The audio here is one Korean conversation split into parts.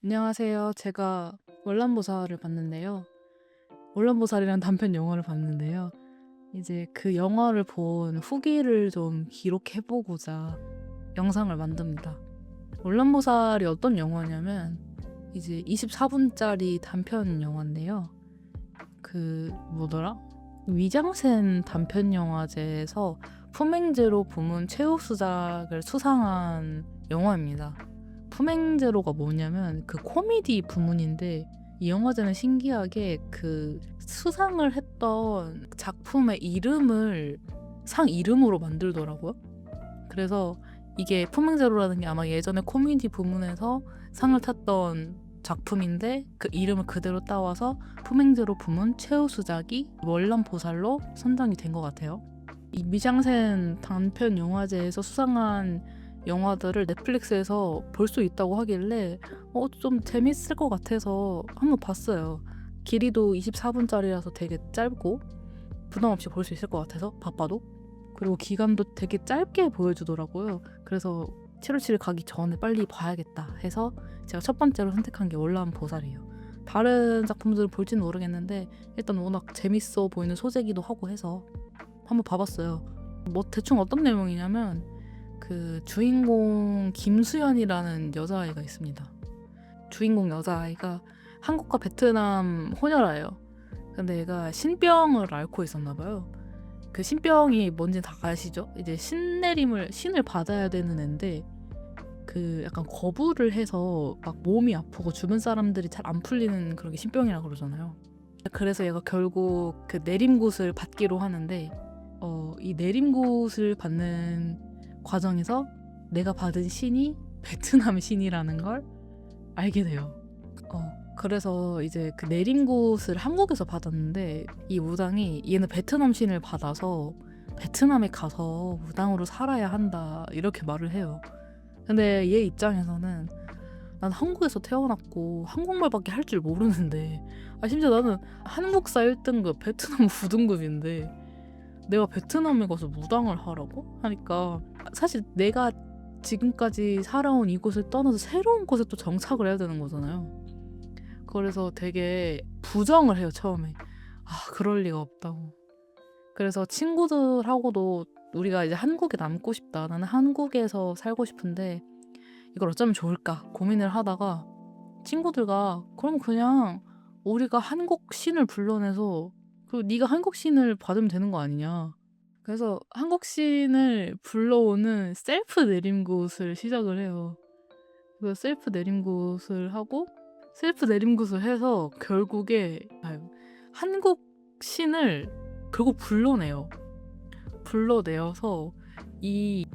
안녕하세요. 제가 월남보살을 봤는데요. 월남보살이라는 단편 영화를 봤는데요. 이제 그 영화를 본 후기를 좀 기록해 보고자 영상을 만듭니다. 월남보살이 어떤 영화냐면 이제 24분짜리 단편 영화인데요. 그 뭐더라? 위장센 단편 영화제에서 품행제로 부문 최우수작을 수상한 영화입니다. 품행제로가 뭐냐면 그 코미디 부문인데, 이 영화제는 신기하게 그 수상을 했던 작품의 이름을 상 이름으로 만들더라고요. 그래서 이게 품행제로라는 게 아마 예전에 코미디 부문에서 상을 탔던 작품인데, 그 이름을 그대로 따와서 품행제로 부문 최우수작이 월남보살로 선정이 된 것 같아요. 이 미장센 단편 영화제에서 수상한 영화들을 넷플릭스에서 볼 수 있다고 하길래 좀 재밌을 것 같아서 한번 봤어요. 길이도 24분짜리라서 되게 짧고 부담 없이 볼 수 있을 것 같아서, 바빠도. 그리고 기간도 되게 짧게 보여주더라고요. 그래서 7월 7일 가기 전에 빨리 봐야겠다 해서 제가 첫 번째로 선택한 게 월남보살이에요. 다른 작품들을 볼지는 모르겠는데 일단 워낙 재밌어 보이는 소재기도 하고 해서 한번 봐봤어요. 뭐 대충 어떤 내용이냐면, 그 주인공 김수연이라는 여자아이가 있습니다. 주인공 여자아이가 한국과 베트남 혼혈아예요. 근데 얘가 신병을 앓고 있었나 봐요. 그 신병이 뭔지 다 아시죠? 이제 신을 받아야 되는 앤데, 그 약간 거부를 해서 막 몸이 아프고 주변 사람들이 잘 안 풀리는 그런 게 신병이라 그러잖아요. 그래서 얘가 결국 그 내림굿을 받기로 하는데, 이 내림굿을 받는 과정에서 내가 받은 신이 베트남 신이라는 걸 알게 돼요. 그래서 이제 그 내림굿을 한국에서 받았는데, 이 무당이 얘는 베트남 신을 받아서 베트남에 가서 무당으로 살아야 한다 이렇게 말을 해요. 근데 얘 입장에서는 난 한국에서 태어났고 한국말밖에 할 줄 모르는데, 심지어 나는 한국사 1등급 베트남 9등급인데 내가 베트남에 가서 무당을 하라고? 하니까, 사실 내가 지금까지 살아온 이곳을 떠나서 새로운 곳에 또 정착을 해야 되는 거잖아요. 그래서 되게 부정을 해요, 처음에. 그럴 리가 없다고. 그래서 친구들하고도 우리가 이제 한국에 남고 싶다, 나는 한국에서 살고 싶은데 이걸 어쩌면 좋을까 고민을 하다가, 친구들과 그럼 그냥 우리가 한국 신을 불러내서 그 네가 한국 신을 받으면 되는 거 아니냐. 그래서 한국 신을 불러오는 셀프 내림굿을 시작을 해요. 그래서 셀프 내림굿을 하고, 셀프 내림굿을 해서 결국에 한국 신을 결국 불러내어서 이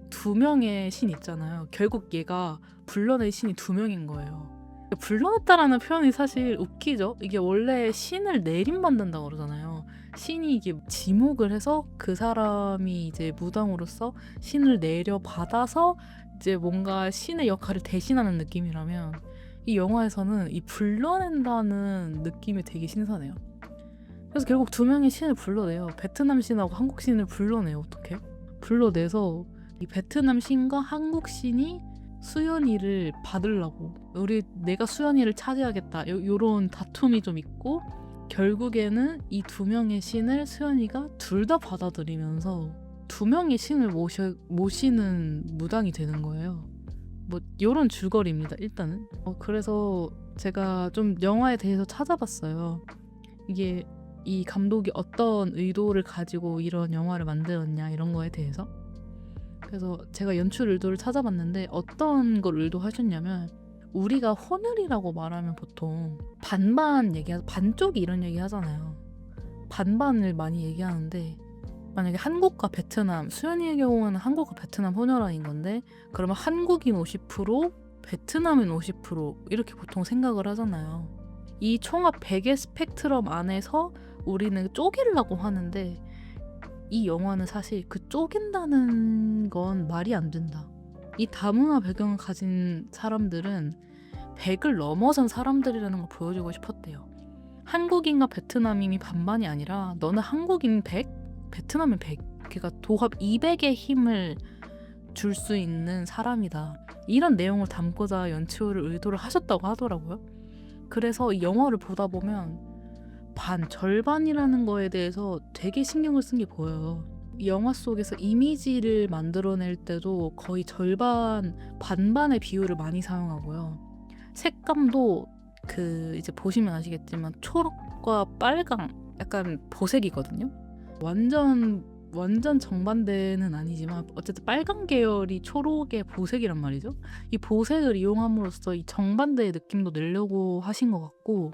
두 명의 신 있잖아요. 결국 얘가 불러낸 신이 두 명인 거예요. 불러냈다라는 표현이 사실 웃기죠. 이게 원래 신을 내림받는다고 그러잖아요. 신이 이게 지목을 해서 그 사람이 이제 무당으로서 신을 내려받아서 이제 뭔가 신의 역할을 대신하는 느낌이라면, 이 영화에서는 이 불러낸다는 느낌이 되게 신선해요. 그래서 결국 두 명의 신을 불러내요. 베트남 신하고 한국 신을 불러내요. 어떻게? 불러내서 이 베트남 신과 한국 신이 수연이를 받으려고, 내가 수연이를 차지하겠다 요런 다툼이 좀 있고, 결국에는 이 두 명의 신을 수연이가 둘 다 받아들이면서 두 명의 신을 모시는 무당이 되는 거예요. 뭐 요런 줄거리입니다, 일단은. 그래서 제가 좀 영화에 대해서 찾아봤어요. 이게 이 감독이 어떤 의도를 가지고 이런 영화를 만들었냐, 이런 거에 대해서. 그래서 제가 연출 의도를 찾아봤는데, 어떤 걸 의도하셨냐면, 우리가 혼혈이라고 말하면 보통 반쪽이 이런 얘기 하잖아요. 반반을 많이 얘기하는데, 만약에 한국과 베트남, 수연이의 경우는 한국과 베트남 혼혈아인 건데, 그러면 한국인 50%, 베트남인 50% 이렇게 보통 생각을 하잖아요. 이 총합 100의 스펙트럼 안에서 우리는 쪼개려고 하는데, 이 영화는 사실 그 쪼갠다는 건 말이 안 된다. 이 다문화 배경을 가진 사람들은 100을 넘어선 사람들이라는 걸 보여주고 싶었대요. 한국인과 베트남인이 반반이 아니라 너는 한국인 100, 베트남인 100, 그러니까 도합 200의 힘을 줄 수 있는 사람이다. 이런 내용을 담고자 연출을 의도를 하셨다고 하더라고요. 그래서 이 영화를 보다 보면 절반이라는 거에 대해서 되게 신경을 쓴 게 보여요. 이 영화 속에서 이미지를 만들어낼 때도 거의 반반의 비율을 많이 사용하고요. 색감도 이제 보시면 아시겠지만 초록과 빨강, 약간 보색이거든요. 완전 정반대는 아니지만 어쨌든 빨강 계열이 초록의 보색이란 말이죠. 이 보색을 이용함으로써 이 정반대의 느낌도 내려고 하신 것 같고,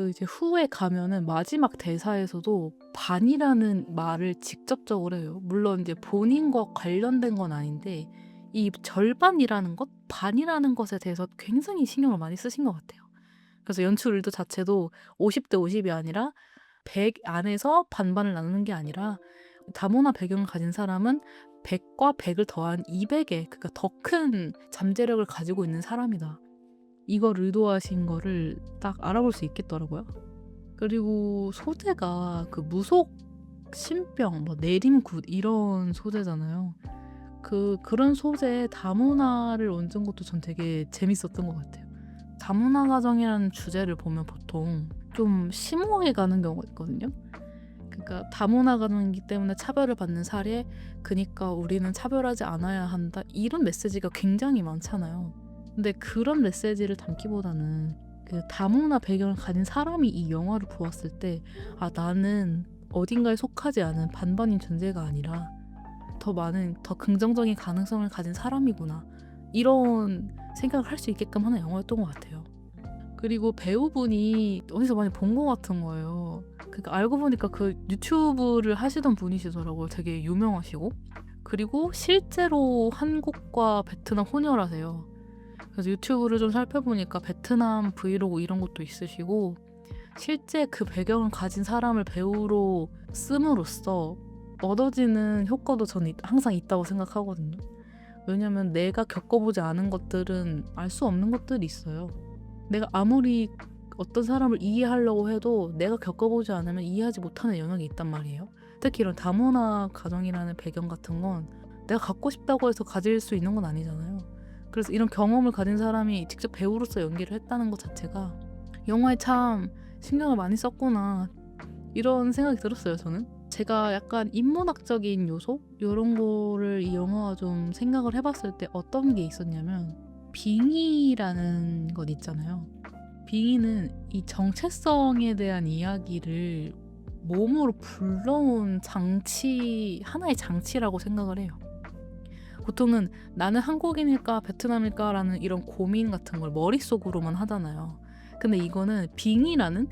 이제 후에 가면은 마지막 대사에서도 반이라는 말을 직접적으로 해요. 물론 이제 본인과 관련된 건 아닌데 이 절반이라는 것, 반이라는 것에 대해서 굉장히 신경을 많이 쓰신 것 같아요. 그래서 연출 의도 자체도 50대 50이 아니라 100 안에서 반반을 나누는 게 아니라 다문화 배경을 가진 사람은 100과 100을 더한 200의, 그러니까 더 큰 잠재력을 가지고 있는 사람이다. 이걸 의도하신 거를 딱 알아볼 수 있겠더라고요. 그리고 소재가 무속, 신병, 내림굿 이런 소재잖아요. 그런 소재에 다문화를 얹은 것도 전 되게 재밌었던 것 같아요. 다문화 가정이라는 주제를 보면 보통 좀 심오하게 가는 경우가 있거든요. 그러니까 다문화 가정이기 때문에 차별을 받는 사례, 그러니까 우리는 차별하지 않아야 한다, 이런 메시지가 굉장히 많잖아요. 근데 그런 메시지를 담기보다는 다문화 배경을 가진 사람이 이 영화를 보았을 때 나는 어딘가에 속하지 않은 반반인 존재가 아니라 더 많은, 더 긍정적인 가능성을 가진 사람이구나, 이런 생각을 할 수 있게끔 하는 영화였던 것 같아요. 그리고 배우분이 어디서 많이 본 것 같은 거예요. 그러니까 알고 보니까 유튜브를 하시던 분이시더라고요. 되게 유명하시고. 그리고 실제로 한국과 베트남 혼혈하세요. 그래서 유튜브를 좀 살펴보니까 베트남 브이로그 이런 것도 있으시고, 실제 그 배경을 가진 사람을 배우로 씀으로써 얻어지는 효과도 저는 항상 있다고 생각하거든요. 왜냐면 내가 겪어보지 않은 것들은 알 수 없는 것들이 있어요. 내가 아무리 어떤 사람을 이해하려고 해도 내가 겪어보지 않으면 이해하지 못하는 영역이 있단 말이에요. 특히 이런 다문화 가정이라는 배경 같은 건 내가 갖고 싶다고 해서 가질 수 있는 건 아니잖아요. 그래서 이런 경험을 가진 사람이 직접 배우로서 연기를 했다는 것 자체가 영화에 참 신경을 많이 썼구나, 이런 생각이 들었어요. 저는 제가 약간 인문학적인 요소 이런 거를 이 영화가 좀 생각을 해봤을 때 어떤 게 있었냐면, 빙의라는 것 있잖아요. 빙의는 이 정체성에 대한 이야기를 몸으로 불러온 하나의 장치라고 생각을 해요. 보통은 나는 한국인일까 베트남일까 라는 이런 고민 같은 걸 머릿속으로만 하잖아요. 근데 이거는 빙의라는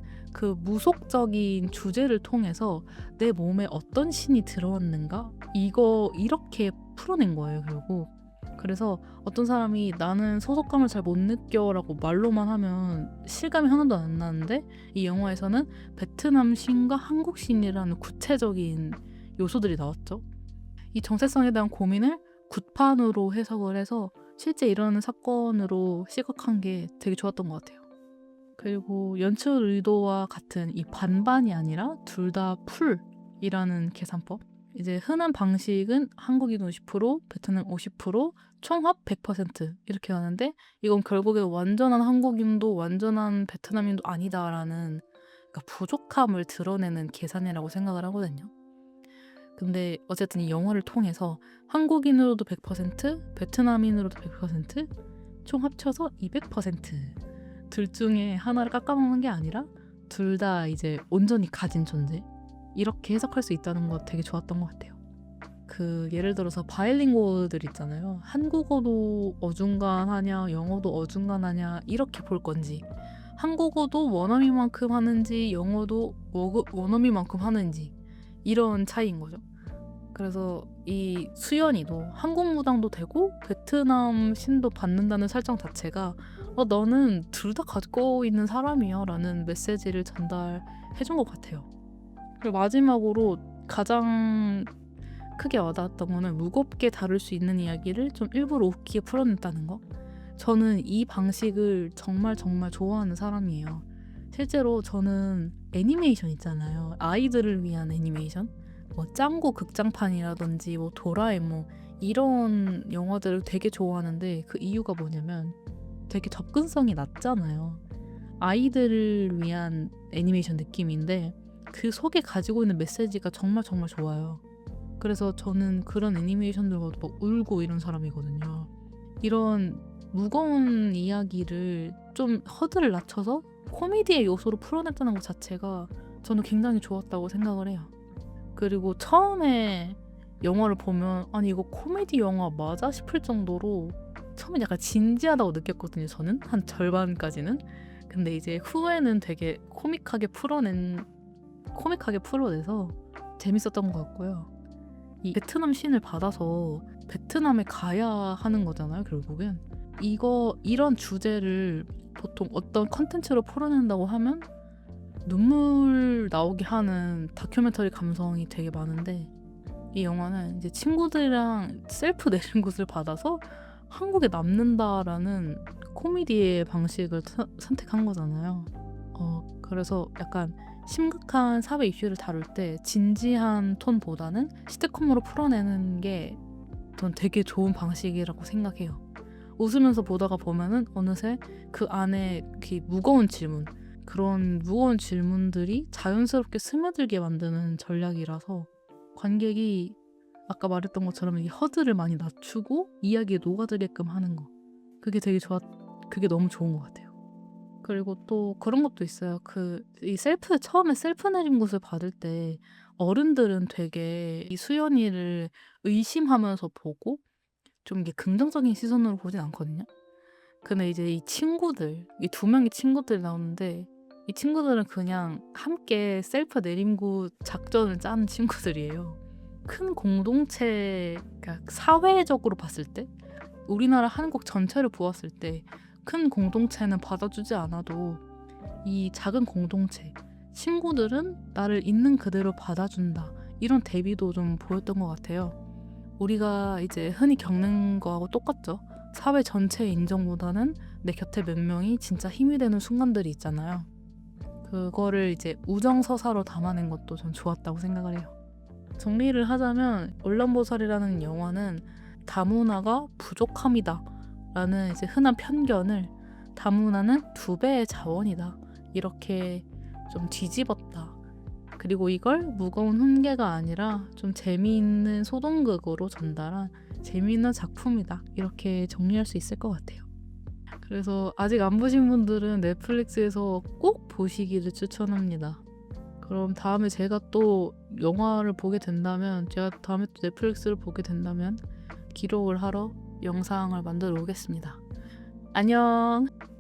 무속적인 주제를 통해서 내 몸에 어떤 신이 들어왔는가, 이렇게 풀어낸 거예요, 결국. 그래서 어떤 사람이 나는 소속감을 잘 못 느껴라고 말로만 하면 실감이 하나도 안 나는데, 이 영화에서는 베트남 신과 한국 신이라는 구체적인 요소들이 나왔죠. 이 정체성에 대한 고민을 굿판으로 해석을 해서 실제 일어나는 사건으로 시각한 게 되게 좋았던 것 같아요. 그리고 연출 의도와 같은 이 반반이 아니라 둘 다 풀이라는 계산법. 이제 흔한 방식은 한국인 50%, 베트남 50%, 총합 100% 이렇게 하는데, 이건 결국에 완전한 한국인도 완전한 베트남인도 아니다라는, 그러니까 부족함을 드러내는 계산이라고 생각을 하거든요. 근데 어쨌든 이 영화를 통해서 한국인으로도 100%, 베트남인으로도 100%, 총 합쳐서 200%, 둘 중에 하나를 깎아먹는 게 아니라 둘 다 이제 온전히 가진 존재, 이렇게 해석할 수 있다는 거 되게 좋았던 것 같아요. 예를 들어서 바이링구얼들 있잖아요. 한국어도 어중간하냐, 영어도 어중간하냐, 이렇게 볼 건지, 한국어도 원어민만큼 하는지, 영어도 원어민만큼 하는지, 이런 차이인 거죠. 그래서 이 수연이도 한국 무당도 되고 베트남 신도 받는다는 설정 자체가 너는 둘 다 갖고 있는 사람이야 라는 메시지를 전달해준 것 같아요. 그리고 마지막으로 가장 크게 와닿았던 거는 무겁게 다룰 수 있는 이야기를 좀 일부러 웃기게 풀어냈다는 거. 저는 이 방식을 정말 좋아하는 사람이에요. 실제로 저는 애니메이션 있잖아요. 아이들을 위한 애니메이션, 짱구 극장판이라든지 도라에몽, 이런 영화들을 되게 좋아하는데 그 이유가 뭐냐면 되게 접근성이 낮잖아요. 아이들을 위한 애니메이션 느낌인데 그 속에 가지고 있는 메시지가 정말 정말 좋아요. 그래서 저는 그런 애니메이션들 보고 막 울고 이런 사람이거든요. 이런 무거운 이야기를 좀 허들을 낮춰서 코미디의 요소로 풀어냈다는 것 자체가 저는 굉장히 좋았다고 생각을 해요. 그리고 처음에 영화를 보면 아니 이거 코미디 영화 맞아 싶을 정도로 처음엔 약간 진지하다고 느꼈거든요. 저는 한 절반까지는. 근데 이제 후에는 되게 코믹하게 풀어내서 재밌었던 것 같고요. 이 베트남 씬을 받아서 베트남에 가야 하는 거잖아요, 결국엔. 이런 주제를 보통 어떤 컨텐츠로 풀어낸다고 하면 눈물 나오게 하는 다큐멘터리 감성이 되게 많은데 이 영화는 이제 친구들이랑 셀프 내린굿을 받아서 한국에 남는다라는 코미디의 방식을 선택한 거잖아요. 그래서 약간 심각한 사회 이슈를 다룰 때 진지한 톤보다는 시트콤으로 풀어내는 게 전 되게 좋은 방식이라고 생각해요. 웃으면서 보다가 보면은 어느새 그 안에 그 그런 무거운 질문들이 자연스럽게 스며들게 만드는 전략이라서 관객이 아까 말했던 것처럼 이 허들을 많이 낮추고 이야기에 녹아들게끔 하는 거. 그게 너무 좋은 것 같아요. 그리고 또 그런 것도 있어요. 처음에 셀프 내림굿을 받을 때 어른들은 되게 이 수연이를 의심하면서 보고 좀 이게 긍정적인 시선으로 보진 않거든요. 근데 이제 이 두 명의 친구들이 나오는데 이 친구들은 그냥 함께 셀프 내림굿 작전을 짜는 친구들이에요. 큰 공동체, 그러니까 사회적으로 봤을 때 우리나라 한국 전체를 보았을 때 큰 공동체는 받아주지 않아도 이 작은 공동체, 친구들은 나를 있는 그대로 받아준다. 이런 대비도 좀 보였던 것 같아요. 우리가 이제 흔히 겪는 거하고 똑같죠. 사회 전체의 인정보다는 내 곁에 몇 명이 진짜 힘이 되는 순간들이 있잖아요. 그거를 이제 우정서사로 담아낸 것도 전 좋았다고 생각을 해요. 정리를 하자면 월남보살이라는 영화는 다문화가 부족함이다 라는 이제 흔한 편견을 다문화는 2배의 자원이다 이렇게 좀 뒤집었다. 그리고 이걸 무거운 훈계가 아니라 좀 재미있는 소동극으로 전달한 재미있는 작품이다 이렇게 정리할 수 있을 것 같아요. 그래서 아직 안 보신 분들은 넷플릭스에서 꼭 보시기를 추천합니다. 그럼 다음에 제가 또 영화를 보게 된다면 제가 다음에 또 넷플릭스를 보게 된다면 기록을 하러 영상을 만들어 오겠습니다. 안녕.